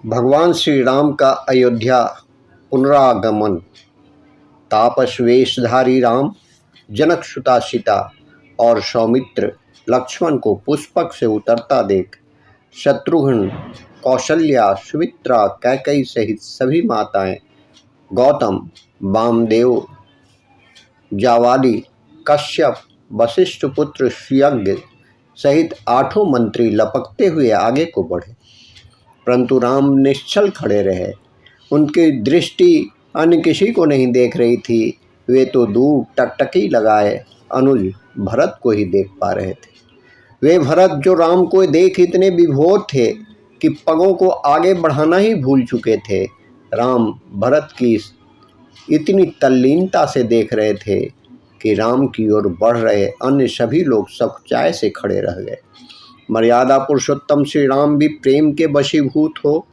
भगवान श्री राम का अयोध्या पुनरागमन। तापसवेशधारी राम जनक सुता सीता और सौमित्र लक्ष्मण को पुष्पक से उतरता देख शत्रुघ्न, कौशल्या, सुमित्रा, कैकेयी सहित सभी माताएं, गौतम, वामदेव, जावाली, कश्यप, वशिष्ठ पुत्र सुयज्ञ सहित 8 मंत्री लपकते हुए आगे को बढ़े, परंतु राम निश्चल खड़े रहे। उनकी दृष्टि अन्य किसी को नहीं देख रही थी। वे तो दूर टकटकी लगाए अनुज भरत को ही देख पा रहे थे। वे भरत जो राम को देख इतने विभोर थे कि पगों को आगे बढ़ाना ही भूल चुके थे। राम भरत की इतनी तल्लीनता से देख रहे थे कि राम की ओर बढ़ रहे अन्य सभी लोग सकुचाए से खड़े रह गए। मर्यादा पुरुषोत्तम श्री राम भी प्रेम के वशीभूत हो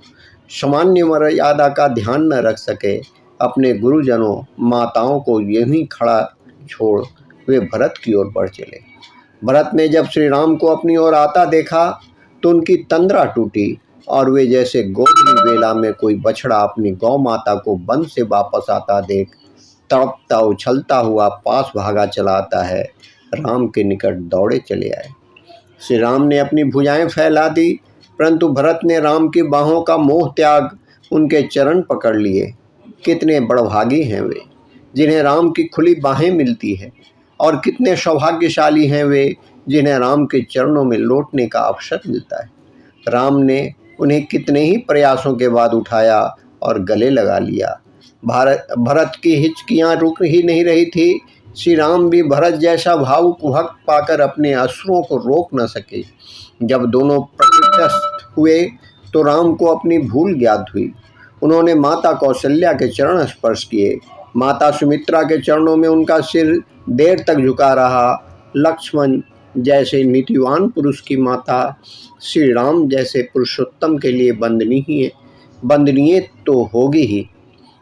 सामान्य मर्यादा का ध्यान न रख सके। अपने गुरुजनों माताओं को यहीं खड़ा छोड़ वे भरत की ओर बढ़ चले। भरत ने जब श्री राम को अपनी ओर आता देखा तो उनकी तंद्रा टूटी और वे जैसे गोधूली बेला में कोई बछड़ा अपनी गौ माता को वन से वापस आता देख तड़पता उछलता हुआ पास भागा चला आता है, राम के निकट दौड़े चले आए। श्री राम ने अपनी भुजाएं फैला दी, परंतु भरत ने राम की बाहों का मोह त्याग उनके चरण पकड़ लिए। कितने बड़भागी हैं वे जिन्हें राम की खुली बाहें मिलती है, और कितने सौभाग्यशाली हैं वे जिन्हें राम के चरणों में लौटने का अवसर मिलता है। राम ने उन्हें कितने ही प्रयासों के बाद उठाया और गले लगा लिया। भरत की हिचकियां रुक ही नहीं रही थी। श्री राम भी भरत जैसा भावुक भक्त पाकर अपने अश्रुओं को रोक न सके। जब दोनों प्रकृतिस्थ हुए तो राम को अपनी भूल ज्ञात हुई। उन्होंने माता कौशल्या के चरण स्पर्श किए। माता सुमित्रा के चरणों में उनका सिर देर तक झुका रहा। लक्ष्मण जैसे नीतिवान पुरुष की माता श्री राम जैसे पुरुषोत्तम के लिए वंदनीय तो होगी ही।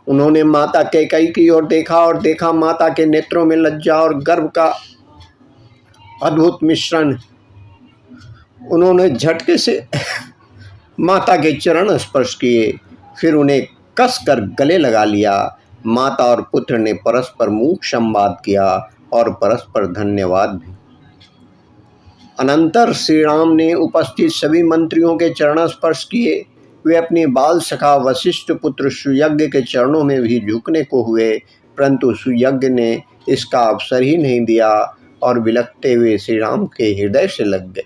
उन्होंने माता कैकेयी की ओर देखा और देखा माता के नेत्रों में लज्जा और गर्व का अद्भुत मिश्रण। उन्होंने झटके से माता के चरण स्पर्श किए, फिर उन्हें कसकर गले लगा लिया। माता और पुत्र ने परस्पर मूक संवाद किया और परस्पर धन्यवाद भी। अनंतर श्री राम ने उपस्थित सभी मंत्रियों के चरण स्पर्श किए। वे अपने बाल सखा वशिष्ठ पुत्र सुयज्ञ के चरणों में भी झुकने को हुए, परंतु सुयज्ञ ने इसका अवसर ही नहीं दिया और बिलखते हुए श्री राम के हृदय से लग गए।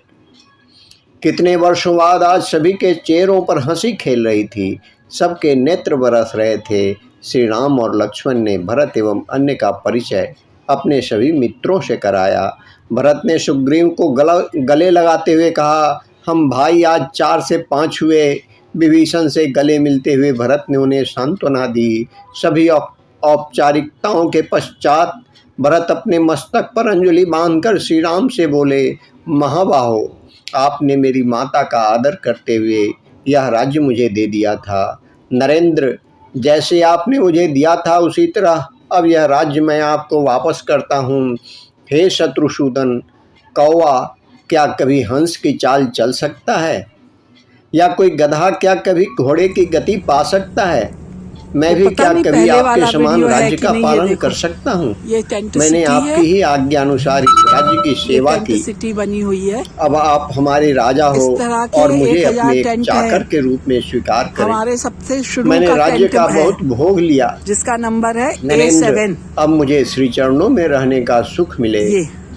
कितने वर्षों बाद आज सभी के चेहरों पर हंसी खेल रही थी, सबके नेत्र बरस रहे थे। श्री राम और लक्ष्मण ने भरत एवं अन्य का परिचय अपने सभी मित्रों से कराया। भरत ने सुग्रीव को गले लगाते हुए कहा, हम भाई आज 4 से 5 हुए। विभीषण से गले मिलते हुए भरत ने उन्हें सांत्वना दी। सभी औपचारिकताओं के पश्चात भरत अपने मस्तक पर अंजलि बांधकर श्री राम से बोले, महाबाहो, आपने मेरी माता का आदर करते हुए यह राज्य मुझे दे दिया था। नरेंद्र, जैसे आपने मुझे दिया था उसी तरह अब यह राज्य मैं आपको वापस करता हूँ। हे शत्रुसूदन, कौवा क्या कभी हंस की चाल चल सकता है, या कोई गधा क्या कभी घोड़े की गति पा सकता है? मैं भी क्या कभी आपके समान राज्य का पालन कर सकता हूँ? मैंने आपकी ही आज्ञा अनुसार इस राज्य की सेवा की। सिटी बनी हुई है। अब आप हमारे राजा हो और मुझे अपने एक चाकर के रूप में स्वीकार करें। हमारे सबसे शुरू मैंने राज्य का बहुत भोग लिया, जिसका नंबर है नरेंद्र। अब मुझे श्री चरणों में रहने का सुख मिले।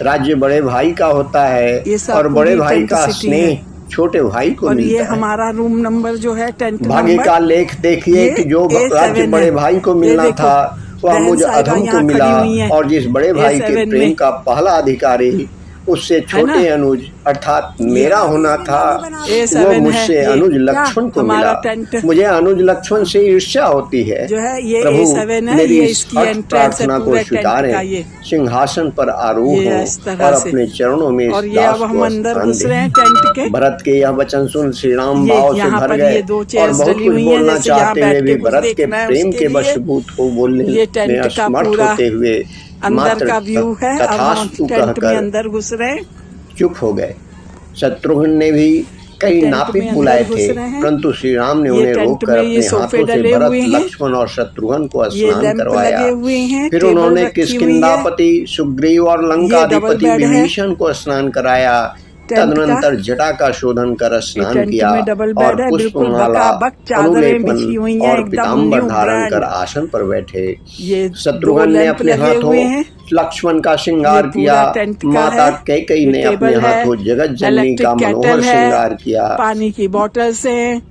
राज्य बड़े भाई का होता है और बड़े भाई का स्नेह छोटे भाई को मिलता है। ये हमारा रूम नंबर जो है टेंट भाग्य का लेख देखिए कि जो राज्य बड़े भाई को मिलना था वह मुझे अधम को मिला, और जिस बड़े भाई के प्रेम का पहला अधिकारी उससे छोटे अनुज अर्थात मेरा होना था, वो मुझसे अनुज लक्ष्मण को मिला। मुझे अनुज लक्ष्मण से ईर्ष्या होती है। प्रभु मेरी इस प्रार्थना को स्वीकारें, सिंहासन पर आरूढ़ हो और अपने चरणों में इस दास को स्थान दें। भरत के यह वचन सुन श्री राम भाव से भर गए और बहुत कुछ बोलना चाहते हुए भी भरत के प्रेम के वशीभूत हो बोलने में असमर्थ होते हुए अंदर का व्यू है। अब हम टेंट में अंदर घुस रहे, चुप हो गए। शत्रुघ्न ने भी कई टेंट नापित में बुलाए अंदर थे, घुस रहे हैं। परंतु श्री राम ने ये उन्हें टेंट रोककर में ये अपने सोफे हाथों से डले भरत, हुए हैं, लक्ष्मण और शत्रुघ्न को ये स्नान लैंप करवाया। लगे हुए हैं, फिर टेबल उन्होंने रखी हुई है, किष्किंधापति सुग्रीव और ये डबल लंकाधिपति बेड है विभीषण को स्नान कराया। टेंट का। तदनंतर जटा का शोधन कर ये स्नान टेंट किया में डबल और बेड है, बिल्कुल पुष्पमाला, बकाबक चादरें बिछी हुई अनुलेपन हैं, और एकदम पीताम्बर न्यू धारण कर ब्रांड। आसन पर बैठे। ये 2 शत्रुघ्न ने लैंप अपने लगे हाथों हुए हैं, लक्ष्मण का ये श्रृंगार किया। पूरा टेंट का माता है। कैकेयी ये ने अपने टेबल है, हाथों जगत जननी इलेक्ट्रिक का मनोहर केटल है, श्रृंगार किया। पानी की बॉटल्स हैं,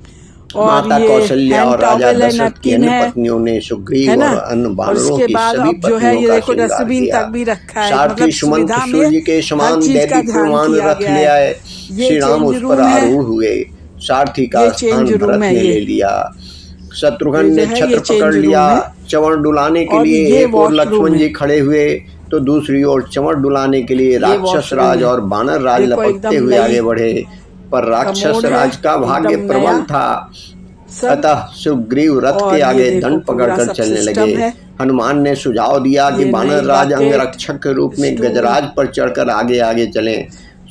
और माता ये कौशल्या हैंड और राजा टॉवेल है, दशरथ की नैपकिन अन्य है पत्नियों ने है सुग्रीव ना। और अन्य और वानरों इसके की बाद सभी अब जो है पत्नियों ये का देखो श्रृंगार डस्टबिन किया। तक भी रखा है, सारथी मतलब सुमंत सुविधा में सूर्य के हर समान चीज का ध्यान दैदीप्यमान किया रथ गया ले है। आए। ये श्री राम चेंज उस पर रूम है, आरूढ़ हुए। सारथी का ये स्थान चेंज भरत रूम है। ने ले लिया। शत्रुघ्न ये जो ने है छत्र ये पकड़ चेंज लिया। रूम है, चंवर डुलाने के और लिए ये एक ओर वॉशरूम लक्ष्मण है, जी खड़े हुए तो दूसरी ओर चंवर डुलाने के लिए ये राक्षस वॉशरूम राज है। और बानर राज देखो लपकते एकदम हुए नई आगे बढ़े, पर राक्षस कमोड है, राज का भाग्य एकदम प्रबल नया था। सब। अतः सुग्रीव रथ के और ये आगे देखो दंड पूरा पकड़कर सब चलने सिस्टम लगे। है, हनुमान ने सुझाव दिया कि ये बानर नई राज बकेट, अंगरक्षक के रूप में स्टूल, गजराज पर चढ़कर आगे आगे चले।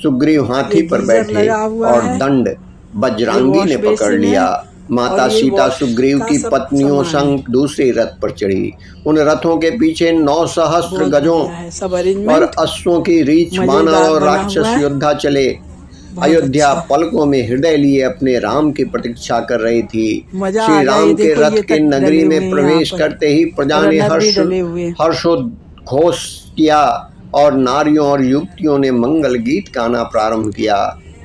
सुग्रीव हाथी ये पर गीजर बैठे लगा हुआ और है, दंड ये बजरंगी ने वॉश पकड़ बेसिन लिया। है, और माता ये सीता वॉश सुग्रीव का की सब पत्नियों सामान है। संग दूसरे रथ पर चढ़ी। उन रथों के पीछे 9 सहस्त्र बहुत गजों बढ़िया है सब और अरेंजमेंट, अश्वों की रीछ बानर मजेदार और बना हुआ राक्षस है, योद्धा चले। बहुत अयोध्या अच्छा, पलकों में हृदय लिए अपने राम की प्रतीक्षा कर रही थी। मजा श्री आ गया। ये राम के देखो रथ ये के तक नगरी डले हुए में हैं यहाँ प्रवेश पर, करते ही प्रजा ने रनर भी डले हुए हैं। हर्षोद्घोष किया और नारियों और युवतियों ने मंगल गीत गाना प्रारंभ किया।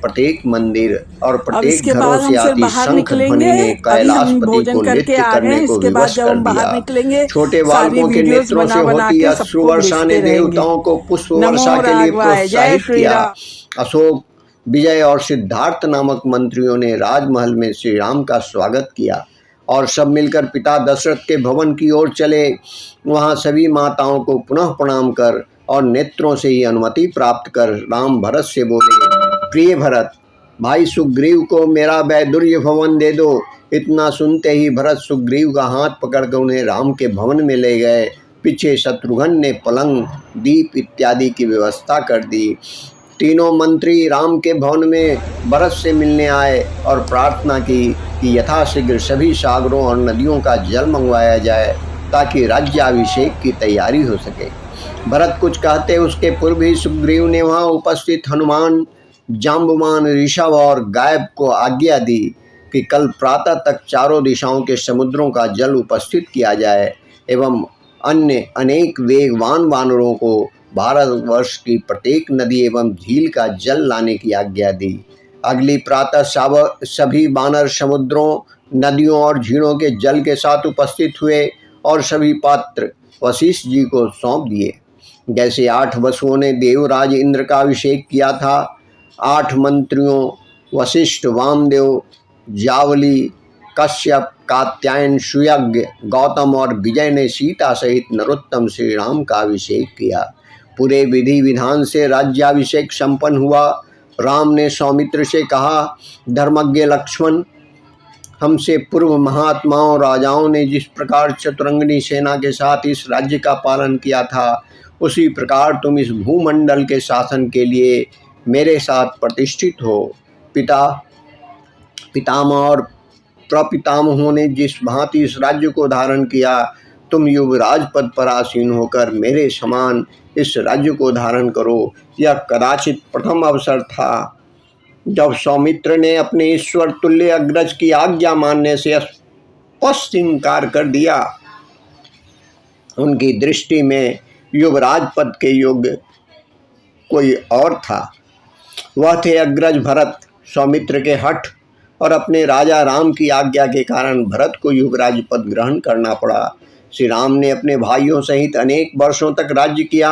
प्रत्येक मंदिर और अब प्रत्येक इसके घरों बाद से हम फिर आती बाहर शंख ध्वनि निकलेंगे। ने अभी हम कैलाशपति भोजन को करके नृत्य आ गए करने हैं, को इसके बाद विवश जब कर हम बाहर दिया। निकलेंगे छोटे सारी बालकों के वीडियोस नेत्रों से बना बना होती के अश्रु सबको वर्षा ने भेजते रहेंगे। देवताओं को पुष्प नमो वर्षा के लिए राघवाय, जय प्रोत्साहित श्री किया। राम। अशोक, विजय और सिद्धार्थ नामक मंत्रियों ने राजमहल में श्री राम का स्वागत किया और सब मिलकर पिता दशरथ के भवन की ओर चले। वहां सभी माताओं को पुनः प्रणाम कर और नेत्रों से ही अनुमति प्राप्त कर राम भरत से बोले, प्रिय भरत, भाई सुग्रीव को मेरा वैदुर्य भवन दे दो। इतना सुनते ही भरत सुग्रीव का हाथ पकड़कर उन्हें राम के भवन में ले गए। पीछे शत्रुघ्न ने पलंग, दीप इत्यादि की व्यवस्था कर दी। तीनों मंत्री राम के भवन में भरत से मिलने आए और प्रार्थना की कि यथाशीघ्र सभी सागरों और नदियों का जल मंगवाया जाए ताकि राज्याभिषेक की तैयारी हो सके। भरत कुछ कहते उसके पूर्व ही सुग्रीव ने वहां उपस्थित हनुमान, जाम्बुमान, ऋषभ और गायब को आज्ञा दी कि कल प्रातः तक चारों दिशाओं के समुद्रों का जल उपस्थित किया जाए एवं अन्य अनेक वेगवान वानरों को भारतवर्ष की प्रत्येक नदी एवं झील का जल लाने की आज्ञा दी। अगली प्रातः सभी वानर समुद्रों, नदियों और झीलों के जल के साथ उपस्थित हुए और सभी पात्र वशिष्ठ जी को सौंप दिए। जैसे 8 वसुओं ने देवराज इंद्र का अभिषेक किया था, 8 मंत्रियों वशिष्ठ, वामदेव, जावली, कश्यप, कात्यायन, सुयज्ञ, गौतम और विजय ने सीता सहित नरोत्तम श्री राम का अभिषेक किया। पूरे विधि विधान से राज्याभिषेक संपन्न हुआ। राम ने सौमित्र से कहा, धर्मज्ञ लक्ष्मण, हमसे पूर्व महात्माओं राजाओं ने जिस प्रकार चतुरंगिनी सेना के साथ इस राज्य का पालन किया था, उसी प्रकार तुम इस भूमंडल के शासन के लिए मेरे साथ प्रतिष्ठित हो। पितामह और प्रपितामहों ने जिस भांति इस राज्य को धारण किया, तुम युवराज पद पर आसीन होकर मेरे समान इस राज्य को धारण करो। यह कदाचित प्रथम अवसर था जब सौमित्र ने अपने ईश्वर तुल्य अग्रज की आज्ञा मानने से स्पष्ट इंकार कर दिया। उनकी दृष्टि में युवराज पद के योग्य कोई और था। वह थे अग्रज भरत। सौमित्र के हठ और अपने राजा राम की आज्ञा के कारण भरत को युवराज पद ग्रहण करना पड़ा। श्री राम ने अपने भाइयों सहित अनेक वर्षों तक राज्य किया।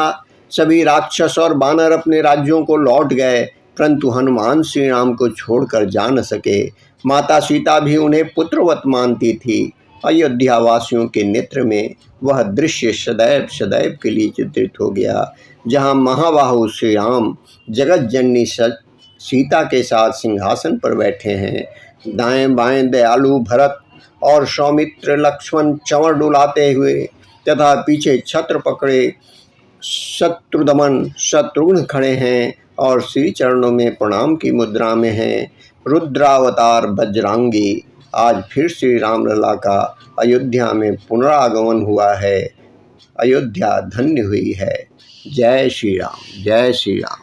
सभी राक्षस और बानर अपने राज्यों को लौट गए, परंतु हनुमान श्री राम को छोड़कर जा न सके। माता सीता भी उन्हें पुत्रवत मानती थी। अयोध्या वासियों के नेत्र में वह दृश्य सदैव सदैव के लिए चित्रित हो गया, जहाँ महाबाहु श्री राम जगत जननी सीता के साथ सिंहासन पर बैठे हैं। दाएं बाएं दयालु भरत और सौमित्र, लक्ष्मण चंवर डुलाते हुए तथा पीछे छत्र पकड़े शत्रुदमन शत्रुघ्न खड़े हैं और श्री चरणों में प्रणाम की मुद्रा में हैं। रुद्रावतार बजरंगी, आज फिर श्री रामलला का अयोध्या में पुनरागमन हुआ है। अयोध्या धन्य हुई है। जय श्री राम, जय श्री राम।